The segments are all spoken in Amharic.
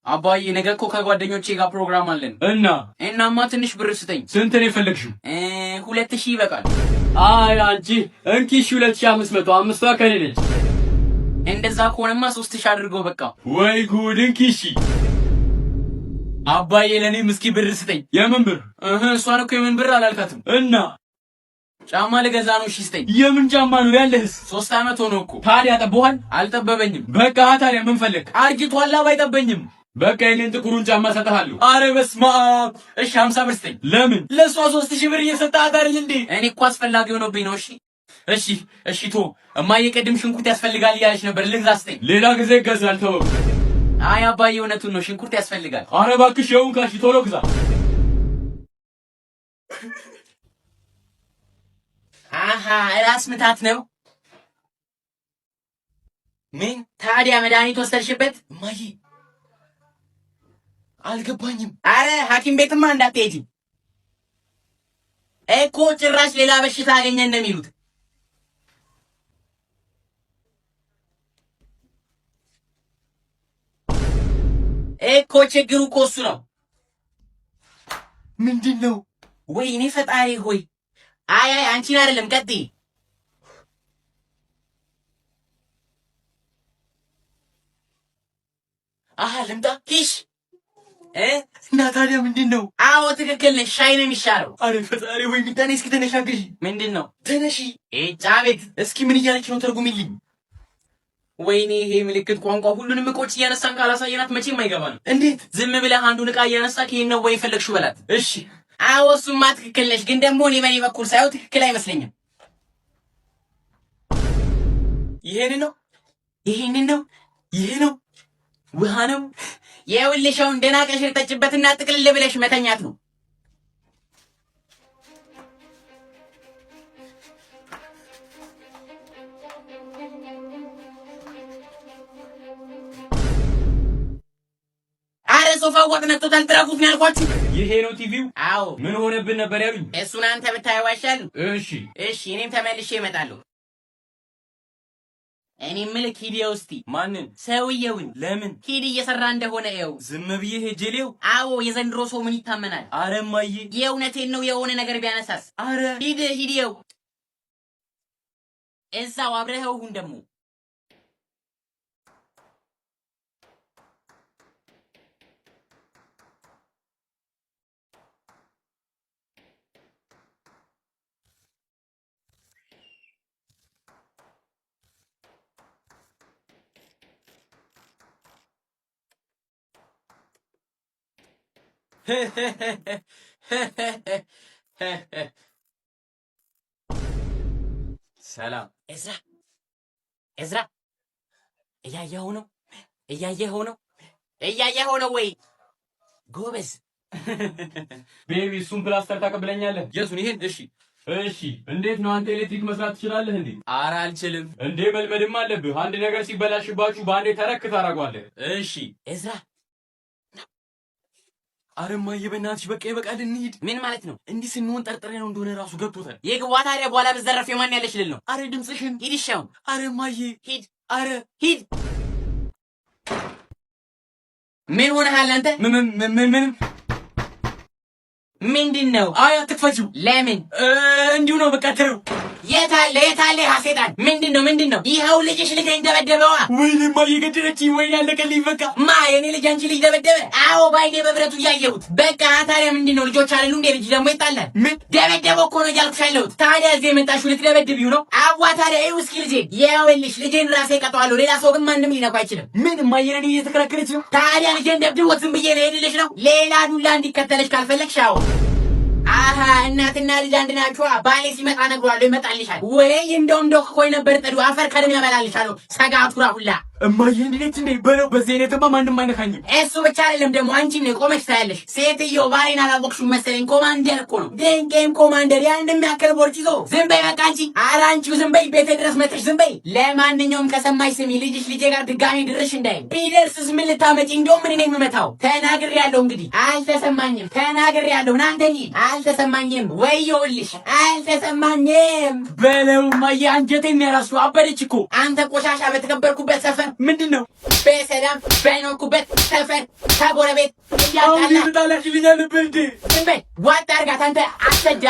አባዬ ነገ እኮ ከጓደኞቼ ጋር ፕሮግራም አለን እናማ ትንሽ ብር ስጠኝ። ስንት ነው የፈለግሽው? 2000 ይበቃል። አይ አንቺ እንኪ 2500 አምስቷ ከኔ ነች። እንደዛ ከሆነማ 3000 አድርገው በቃ። ወይ ጉድ! እንኪ እሺ አባዬ ለኔም እስኪ ብር ስጠኝ። የምን ብር? እሷን እኮ የምን ብር አላልካትም። እና ጫማ ልገዛ ነው። እሺ ስጠኝ። የምን ጫማ ነው ያለህስ? 3 አመት ሆኖ እኮ። ታዲያ ጠበዋል? አልጠበበኝም። በቃ ታዲያ ምን ፈለግ? አርጅቷል አይጠበኝም። በቃ የኔን ጥቁሩን ጫማ ሰጥሃለሁ። አረ በስመ አብ። እሺ 50 ብር ስጠኝ። ለምን? ለሷ 3000 ብር እየሰጣት አይደል እንዴ? እኔ እኮ አስፈላጊ ሆኖብኝ ነው። እሺ ቶ እማዬ ቅድም ሽንኩርት ያስፈልጋል እያለች ነበር። ልግዛ ስጠኝ። ሌላ ጊዜ ይገዛል። ተው። አይ አባዬ እውነቱን ነው፣ ሽንኩርት ያስፈልጋል። አረ እባክሽ ይሁን ካሽ ቶሎ ግዛ። ራስ ምታት ነው። ምን ታዲያ መድኃኒት ወሰድሽበት? እማዬ አልገባኝም። አረ ሐኪም ቤትማ እንዳትሄጂ እኮ ጭራሽ ሌላ በሽታ አገኘ እንደሚሉት። እኮ ችግሩ እኮ እሱ ነው። ምንድን ነው? ወይኔ ፈጣሪ ሆይ! አይ አንቺን አይደለም፣ ቀጥይ። ልምጣ ኪሽ እና ታዲያ ምንድን ነው? አዎ ትክክል ነሽ። ሻይ ነው የሚሻለው። አረ ፈጣሪ ወይ ሚጣኔ! እስኪ ተነሻግሪ። ምንድን ነው? ተነሺ። ጫቤት እስኪ ምን እያለች ነው? ተርጉሚልኝ። ወይኔ ይሄ ምልክት ቋንቋ ሁሉንም እቆች እያነሳን ካላሳየናት መቼም አይገባንም። እንዴት? ዝም ብለህ አንዱን ዕቃ እያነሳክ ይሄን ነው ወይ ፈለግሽው በላት። እሺ አዎ እሱማ ትክክል ነሽ፣ ግን ደግሞ እኔ በኔ በኩል ሳይው ትክክል አይመስለኝም። ይሄን ነው ይሄ ነው ውሃ ነው። የውልሻው እንደና ቀሽር ጠጭበትና ጥቅልል ብለሽ መተኛት ነው። አረ ሶፋው ወጥ ነጥቶታል። ትራፉት ነው ያልኳችሁ። ይሄ ነው ቲቪው? አዎ። ምን ሆነብን ነበር ያሉኝ? እሱን አንተ ብታየው አይሻልም? እሺ እኔም ተመልሼ እመጣለሁ። እኔ ምልክ ሂዲው እስቲ። ማንን? ሰውየውን። ለምን? ሂድ እየሰራ እንደሆነ ይኸው። ዝም ብዬ ሄጄሌው? አዎ የዘንድሮ ሰው ምን ይታመናል? አረ እማዬ የእውነቴን ነው። የሆነ ነገር ቢያነሳስ? አረ ሂድ ይኸው እዛው አብረኸው ሁን ደግሞ ሰላም እዝራ እያየኸው ነው ወይ? ጎበዝ ቤቢ። እሱን ፕላስተር ታቀብለኛለህ? የሱን ይሄን? እሺ እንዴት ነው አንተ ኤሌክትሪክ መስራት ትችላለህ እንዴ? ኧረ አልችልም። እንዴ መልመድም አለብህ። አንድ ነገር ሲበላሽባችሁ በአንዴ ተረክ ታደርገዋለህ። እሺ እዝራ። አረ እማዬ በእናትሽ በቃ ይበቃል፣ እንሂድ። ምን ማለት ነው? እንዲህ ስንሆን ጠርጥሬ ነው እንደሆነ ራሱ ገብቶታል። የግቧ ታዲያ በኋላ ብዘረፍ የማን ያለሽ ልል ነው? አረ ድምፅሽን። ሂድ ይሻውን። አረ እማዬ ሂድ። አረ ሂድ። ምን ሆነሃል አንተ? ምንድን ነው? አይ አትክፈችው። ለምን? እንዲሁ ነው በቃ ተይው። የታለ ሀሴጣን? ምንድን ነው? ይኸው ልጅሽ ልጄን ደበደበዋ። ወይኔ እማዬ ገደለችኝ። ወይኔ አለቀልኝ በቃ። የኔ ልጅ አንቺ ልጅ ደበደበ? አዎ ባይኔ በብረቱ እያየሁት። በቃ ታዲያ ምንድን ነው? ልጆች አይደሉ እንዴ? ልጅ ደግሞ ይጣላል። ምን ደበደበው እኮ ነው እያልኩሽ ያለሁት። ታዲያ እዚህ የመጣሽው ልትደበድቢው ነው? አዋ ታዲያ ይኸው እስኪ ልጄን ይኸውልሽ፣ ልጄን ራሴ ቀጠዋለሁ። ሌላ ሰው ግን ማንም ሊነኩ አይችልም። ምን እማዬ ነኝ እየተከራከረች ነው? ታዲያ ልጄን ደብድቦት ዝም ብዬ ነው ሄድልሽ ነው? ሌላ ዱላ እንዲከተለሽ ካልፈለግሽ አዎ እናትና ልጅ አንድ ናቸው። ባሌ ሲመጣ ነግሯለሁ፣ ይመጣልሻል። ወይ እንደው ኮይ ነበር ጥዱ አፈር ከደም ያበላልሻለሁ። ሰጋቱራ ሁላ እማዬ እንዴት እንዴ በለው። በዚህ አይነትማ ማንንም አይነካኝም። እሱ ብቻ አይደለም ደግሞ አንቺ ነው ቆመሽ ታያለሽ። ሴትዮ ባሌን አላወቅሽም መሰለኝ። ኮማንደር እኮ ነው፣ ድንቄም ኮማንደር። ያን እንደሚያክል ቦርጭ ይዞ ዝም በይ በቃ አንቺ። ኧረ አንቺው ዝም በይ፣ ቤቴ ድረስ መጥተሽ ዝም በይ። ለማንኛውም ከሰማሽ ስሚ፣ ልጅሽ ልጄ ጋር ድጋሚ ድርሽ እንዳይ። ቢደርስስ ምን ልታመጪ? እንደው ምን ነኝ የምመታው? ተናግሬያለሁ። እንግዲህ አልተሰማኝም። ተናግሬያለሁ። ናንተ አልተሰማኝም። ወይዬውልሽ አልተሰማኝም በለው። እማዬ አንጀቴን ያራሱ አበደች እኮ። አንተ ቆሻሻ በተከበርኩበት ሰፈር ምንድነው? በሰላም በኖርኩበት ሰፈር ከጎረቤት እያጣላሽ ቢዘልብ እንዴ ዝም በል ዋጥ አድርጋት አንተ አሰጃ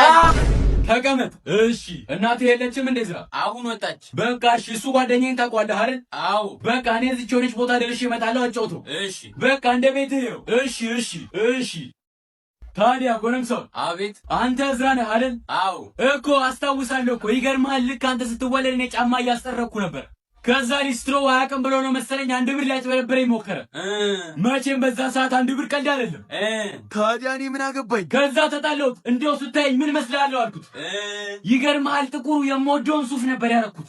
ተቀመጥ። እሺ እናቴ የለችም እንደዛ? አሁን ወጣች። በቃ እሺ እሱ ጓደኛዬን ታውቀዋለህ አይደል? አዎ። በቃ እኔ እዚች ሆነች ቦታ ደርሼ እመጣለሁ። አጫውተው። እሺ በቃ እንደ ቤትህ ይኸው። እሺ ታዲያ ጎረምሳው። አቤት። አንተ እዝራ ነህ አይደል? አዎ እኮ አስታውሳለሁ እኮ። ይገርምሃል ልክ አንተ ስትወለድ እኔ ጫማ እያስጠረኩ ነበር። ከዛ ሊስትሮ አያውቅም ብሎ ነው መሰለኝ 1 ብር ሊያጭበረብረኝ ሞከረ። መቼም በዛ ሰዓት 1 ብር ቀልድ አይደለም። ታዲያ እኔ ምን አገባኝ? ከዛ ተጣለሁት። እንዲያው ስታየኝ ምን መስላለሁ አልኩት። ይገርምሃል ጥቁሩ የምወደውን ሱፍ ነበር ያደረኩት።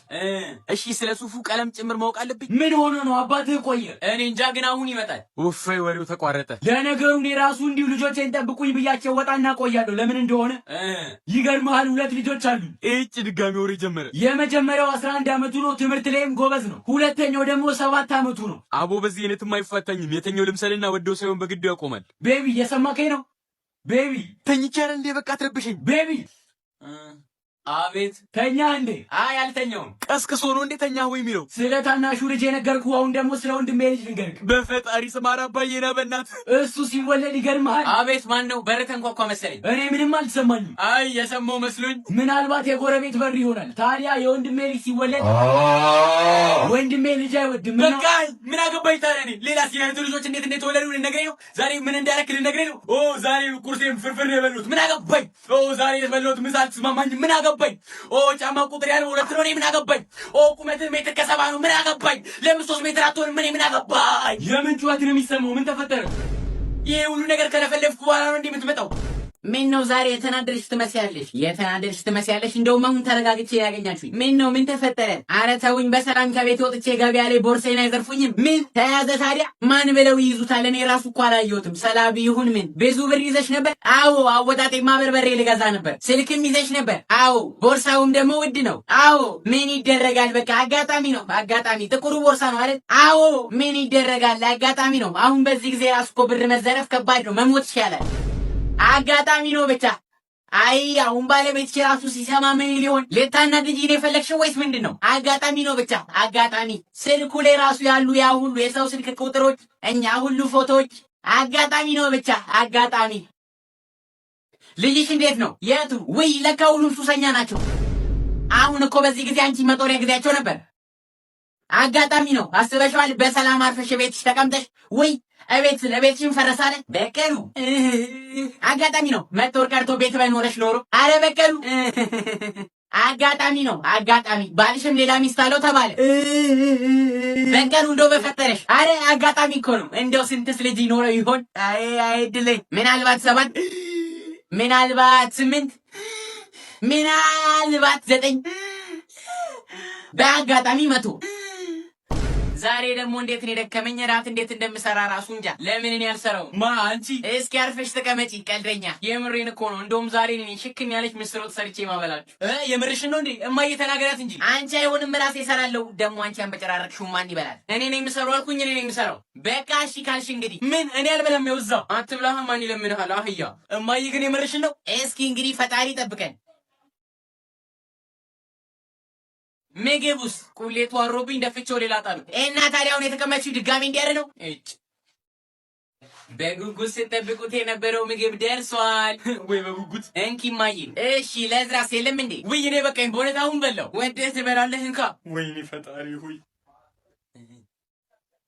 እሺ ስለ ሱፉ ቀለም ጭምር ማወቅ አለብኝ? ምን ሆኖ ነው አባትህ ቆየ? እኔ እንጃ ግን አሁን ይመጣል። ውፈይ ወሬው ተቋረጠ። ለነገሩ እኔ ራሱ እንዲሁ ልጆቼን ጠብቁኝ ብያቸው ወጣና ቆያለሁ። ለምን እንደሆነ ይገርምሃል 2 ልጆች አሉ። እጭ ድጋሚ ወሬ ጀመረ። የመጀመሪያው 11 ዓመቱ ነው። ትምህርት ላይም ጎበዝ ነው። ሁለተኛው ደግሞ 7 ዓመቱ ነው። አቦ በዚህ አይነትም አይፋታኝም። የተኛው ልምሰልና ወደው ሳይሆን በግዱ ያቆማል። ቤቢ እየሰማከኝ ነው? ቤቢ ተኝቻለ እንዴ? በቃ አትረብሽኝ ቤቢ። አቤት። ተኛ እንዴ? አይ አልተኛውም። ቀስቅሶ ነው እንዴ ተኛ ወይ የሚለው? ስለ ታናሹ ልጅ የነገርኩህ። አሁን ደግሞ ስለ ወንድሜ ልጅ ልንገርህ። በፈጣሪ ስም አባዬ ና በእናትህ። እሱ ሲወለድ ይገርምሃል። አቤት። ማን ነው? በር ተንኳኳ መሰለኝ። እኔ ምንም አልሰማኝም። አይ የሰማው መስሎኝ። ምናልባት የጎረቤት በር ይሆናል። ታዲያ የወንድሜ ልጅ ሲወለድ ወንድሜ ልጅ አይወድም። በቃ ምን አገባኝ ታዲያ? እኔ ሌላ ሲያዩት ልጆች እንዴት እንደተወለዱ ልነግረኝ ነው? ዛሬ ምን እንዳረክ ልነግረኝ ነው? ዛሬ ቁርሴን ፍርፍር ነው የበሉት። ምን አገባኝ? ዛሬ የበሉት ምሳ አልተስማማኝም። ምን አገባኝ? ጫማ ቁጥር ያለው 2 ነው። እኔ ምን አገባኝ? ቁመትህ ሜትር ከ70 ነው። ምን አገባኝ? ለምን 3 ሜትር አትሆንም? ምን አገባኝ? የምን ጩኸት ነው የሚሰማው? ምን ተፈጠረ? ይሄ ሁሉ ነገር ከለፈለፍኩ በኋላ ነው እንዴ የምትመጣው? ምን ነው ዛሬ የተናደድሽ ትመስያለሽ? እንደውም አሁን ተረጋግቼ ያገኛችሁኝ። ምን ነው? ምን ተፈጠረ? ኧረ ተውኝ። በሰላም ከቤት ወጥቼ ገበያ ላይ ቦርሳዬን አይዘርፉኝም? ምን ተያዘ ታዲያ? ማን ብለው ይይዙታል? እኔ ራሱ እኮ አላየሁትም። ሰላቢ ይሁን ምን። ብዙ ብር ይዘሽ ነበር? አዎ። አወጣጤማ በርበሬ ልገዛ ነበር። ስልክም ይዘሽ ነበር? አዎ። ቦርሳውም ደግሞ ውድ ነው? አዎ። ምን ይደረጋል? በቃ አጋጣሚ ነው። አጋጣሚ ጥቁሩ ቦርሳ ነው አይደል? አዎ። ምን ይደረጋል? አጋጣሚ ነው። አሁን በዚህ ጊዜ ራሱ እኮ ብር መዘረፍ ከባድ ነው። መሞት ይሻላል። አጋጣሚ ነው ብቻ። አይ አሁን ባለቤትሽ ራሱ ሲሰማ ምን ሊሆን? ልታናድጂኝ ነው የፈለግሽው ወይስ ምንድን ነው? አጋጣሚ ነው ብቻ አጋጣሚ። ስልኩ ላይ ራሱ ያሉ ያ ሁሉ የሰው ስልክ ቁጥሮች፣ እኛ ሁሉ ፎቶዎች፣ አጋጣሚ ነው ብቻ አጋጣሚ። ልጅሽ እንዴት ነው? የቱ? ውይ ለካ ሁሉም ሱሰኛ ናቸው። አሁን እኮ በዚህ ጊዜ አንቺ መጦሪያ ጊዜያቸው ነበር። አጋጣሚ ነው። አስበሽዋል? በሰላም አርፈሽ ቤትሽ ተቀምጠሽ ውይ ለቤትሽን ፈረሳለ። በቀሉ አጋጣሚ ነው። መጦር ቀርቶ ቤት ባይኖረሽ ኖሮ። አረ በቀሉ አጋጣሚ ነው። አጋጣሚ ባልሽም ሌላ ሚስት አለው ተባለ። በቀሉ እንደው በፈጠረሽ። አረ አጋጣሚ እኮ ነው። እንደው ስንትስ ልጅ ይኖረው ይሆን? አይ እድለኝ። ምናልባት 7፣ ምናልባት 8፣ ምናልባት 9፣ በአጋጣሚ 100። ዛሬ ደግሞ እንዴት ነው የደከመኝ። ራት እንዴት እንደምሰራ ራሱ እንጃ። ለምን እኔ አልሰራውም? ማ አንቺ? እስኪ አርፈሽ ተቀመጪ ቀልደኛ። የምሬን እኮ ነው። እንደውም ዛሬ እኔ ሽክም ያለች ምስር ወጥ ሰርቼ ማበላችሁ። የምርሽን ነው እንዴ? እማዬ ተናገራት እንጂ። አንቺ አይሆንም ራሴ እሰራለሁ። ደግሞ አንቺ አንበጨራረቅሽው ማን ይበላል? እኔ ነኝ የምሰራው አልኩኝ። እኔ ነኝ የምሰራው። በቃ እሺ ካልሽ እንግዲህ ምን እኔ አልበላም። ይወዛው አትብላህ። ማን ይለምንሃል? አህያ። እማዬ ግን የምርሽን ነው? እስኪ እንግዲህ ፈጣሪ ጠብቀን። ምግቡስ ቁሌቱ አሮብኝ ደፍቼው ሌላ ጣሉ እና ታዲያ አሁን የተቀመጥሽው ድጋሚ እንዲያረ ነው። በጉጉት ስትጠብቁት የነበረው ምግብ ደርሷል ወይ? በጉጉት እንኪ ማይ። እሺ ለዝራስ የለም እንዴ? ውይ እኔ በቃኝ በእውነት አሁን በላው። ወደህ ትበላለህ እንካ። ወይኔ ፈጣሪ ሆይ።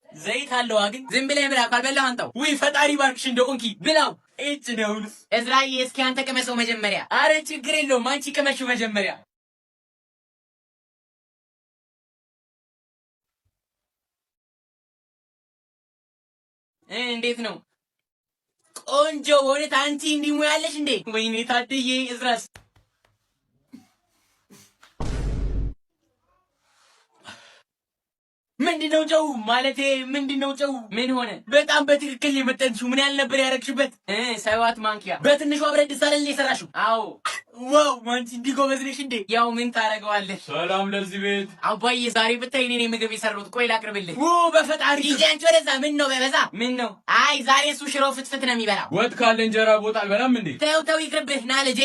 ዘይት አለው ግን ዝም ብለህ ብላ። ካልበላህ አንተው። ውይ ፈጣሪ ባርክሽ እንደው እንኪ ብላው። ነው እዝራዬ እስኪ አንተ ቀመሰው መጀመሪያ። አረ ችግር የለውም አንቺ ቀመሽው መጀመሪያ። እንዴት ነው? ቆንጆ ወነት አንቺ እንዲሙያለሽ እንዴ? ወይኔ ታድዬ እዝራስ ምንድነው ጨው ማለቴ ምንድነው ጨው? ምን ሆነ? በጣም በትክክል የመጠንሽው። ምን ያህል ነበር ያረግሽበት? 7 ማንኪያ በትንሿ ብረት ድስት አይደል የሰራሽው? አዎ። ዋው ማንቺ እንዲህ ጎበዝ ነሽ እንዴ? ያው ምን ታረገዋለህ። ሰላም ለዚህ ቤት። አባዬ ዛሬ ብታይ እኔ ነኝ ምግብ የሰራሁት። ቆይ ላቅርብልህ። በፈጣሪ ይጀንቹ ወደዛ። ምን ነው በበዛ? ምን ነው? አይ ዛሬ እሱ ሽሮ ፍትፍት ነው የሚበላው። ወጥ ካለ እንጀራ ቦጥ አልበላም እንዴ? ተው ይቅርብህ ና ልጄ።